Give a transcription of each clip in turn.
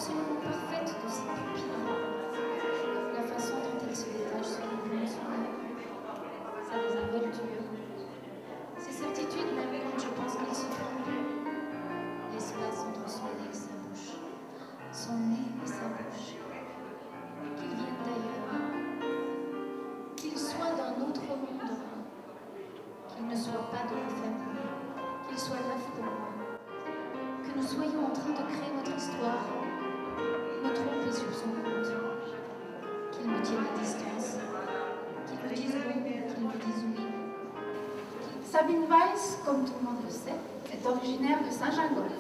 absolument parfaite de ses pupilles, la façon dont elle se détache sur le bout de son œil, sa désinvolture, ses certitudes même quand je pense qu'il se trompe, l'espace entre son nez et sa bouche, son nez et sa bouche, qu'il vienne d'ailleurs, qu'il soit d'un autre monde, qu'il ne soit pas de ma famille, qu'il soit l'œuf de moi, que nous soyons en train de créer notre histoire, me tromper sur son compte, qu'il me tienne à distance, qu'il me dise non, qu'il me dise oui. Sabine Weiss, comme tout le monde le sait, est originaire de Saint-Gingolph,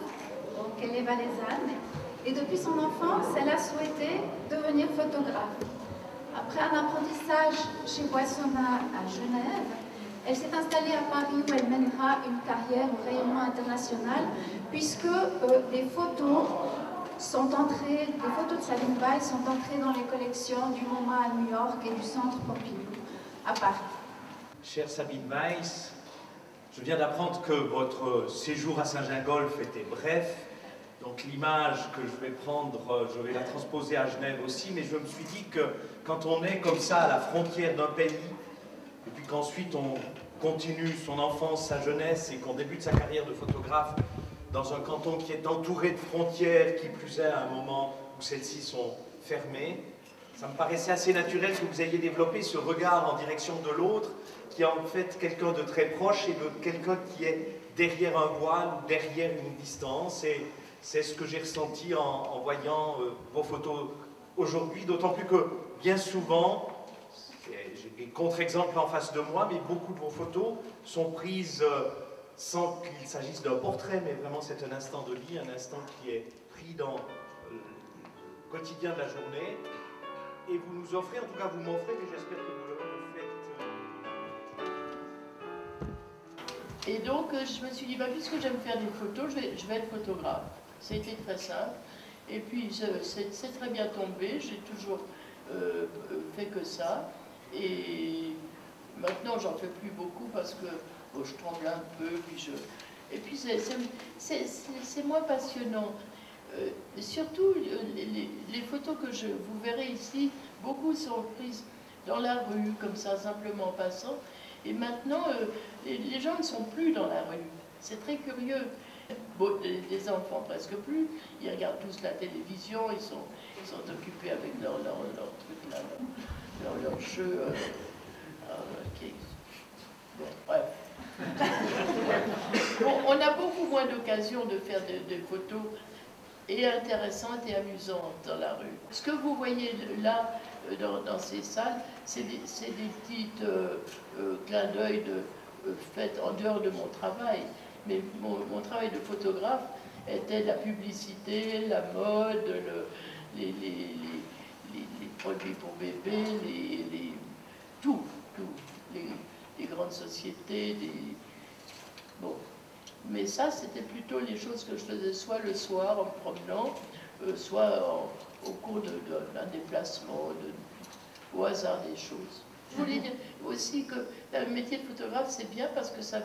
donc elle est valaisanne, et depuis son enfance, elle a souhaité devenir photographe. Après un apprentissage chez Boissonnat à Genève, elle s'est installée à Paris où elle mènera une carrière au rayonnement international puisque des photos de Sabine Weiss sont entrées dans les collections du MoMA à New York et du Centre Pompidou à Paris. Chère Sabine Weiss, je viens d'apprendre que votre séjour à Saint-Gingolph était bref. Donc l'image que je vais prendre, je vais la transposer à Genève aussi, mais je me suis dit que quand on est comme ça à la frontière d'un pays, et puis qu'ensuite on continue son enfance, sa jeunesse, et qu'on débute sa carrière de photographe dans un canton qui est entouré de frontières, qui plus est à un moment où celles-ci sont fermées, ça me paraissait assez naturel que vous ayez développé ce regard en direction de l'autre, qui est en fait quelqu'un de très proche et de quelqu'un qui est derrière un voile ou derrière une distance. Et c'est ce que j'ai ressenti en voyant vos photos aujourd'hui, d'autant plus que bien souvent, j'ai des contre-exemples en face de moi, mais beaucoup de vos photos sont prises sans qu'il s'agisse d'un portrait, mais vraiment c'est un instant de vie, un instant qui est pris dans le quotidien de la journée. Et vous nous offrez, en tout cas vous m'offrez, mais j'espère que vous le faites. Et donc je me suis dit, bah, puisque j'aime faire des photos, je vais être photographe. C'était très simple. Et puis c'est très bien tombé, j'ai toujours fait que ça. Et maintenant j'en fais plus beaucoup parce que bon, je tremble un peu. Et puis c'est moins passionnant. Surtout les photos que vous verrez ici, beaucoup sont prises dans la rue, comme ça, simplement en passant. Et maintenant, les gens ne sont plus dans la rue. C'est très curieux. Bon, les enfants presque plus. Ils regardent tous la télévision, ils sont occupés avec leur truc là, leur jeu. Bon, bref. Bon, on a beaucoup moins d'occasions de faire des photos et intéressantes et amusantes dans la rue. Ce que vous voyez là, dans ces salles, c'est des petits clins d'œil faits en dehors de mon travail. Mais mon travail de photographe était la publicité, la mode, les produits pour bébés, tout, les grandes sociétés, bon. Mais ça, c'était plutôt les choses que je faisais soit le soir en me promenant, soit au cours d'un déplacement, au hasard des choses. Je voulais dire aussi que le métier de photographe, c'est bien parce que c'est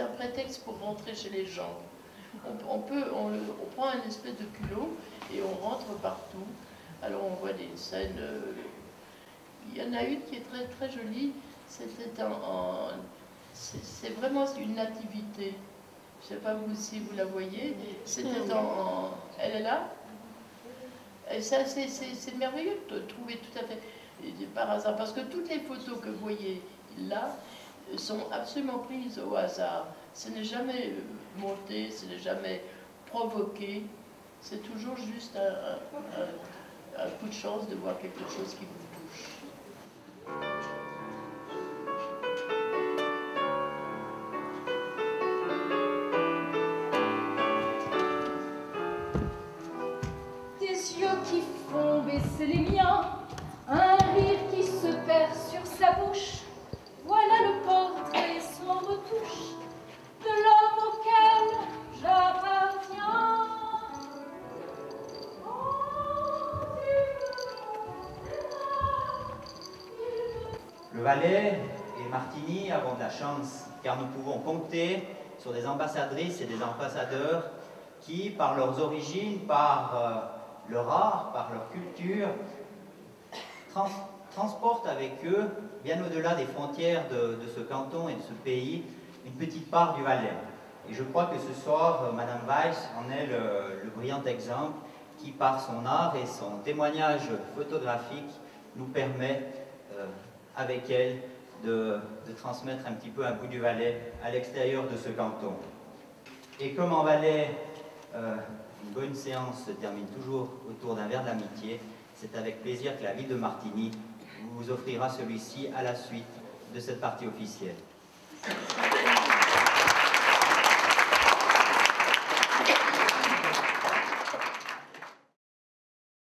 un prétexte pour rentrer chez les gens. On prend un espèce de culot et on rentre partout. Alors on voit des scènes. Il y en a une qui est très très jolie. C'est vraiment une nativité. Je ne sais pas vous si vous la voyez. C'était elle est là. C'est merveilleux de trouver tout à fait par hasard. Parce que toutes les photos que vous voyez là sont absolument prises au hasard. Ce n'est jamais monté, ce n'est jamais provoqué. C'est toujours juste un coup de chance de voir quelque chose qui vous touche. Des yeux qui font baisser les miens, un rire qui se perd sur sa bouche. Voilà le portrait sans retouche de l'homme auquel j'appartiens. Le Valais et Martigny avons de la chance, car nous pouvons compter sur des ambassadrices et des ambassadeurs qui, par leurs origines, par leur art, par leur culture, transportent avec eux, bien au-delà des frontières de ce canton et de ce pays, une petite part du Valais. Et je crois que ce soir, Madame Weiss en est le brillant exemple qui, par son art et son témoignage photographique, nous permet, avec elle, de transmettre un petit peu un bout du Valais à l'extérieur de ce canton. Et comme en Valais, une bonne séance se termine toujours autour d'un verre d'amitié, c'est avec plaisir que la ville de Martigny vous offrira celui-ci à la suite de cette partie officielle.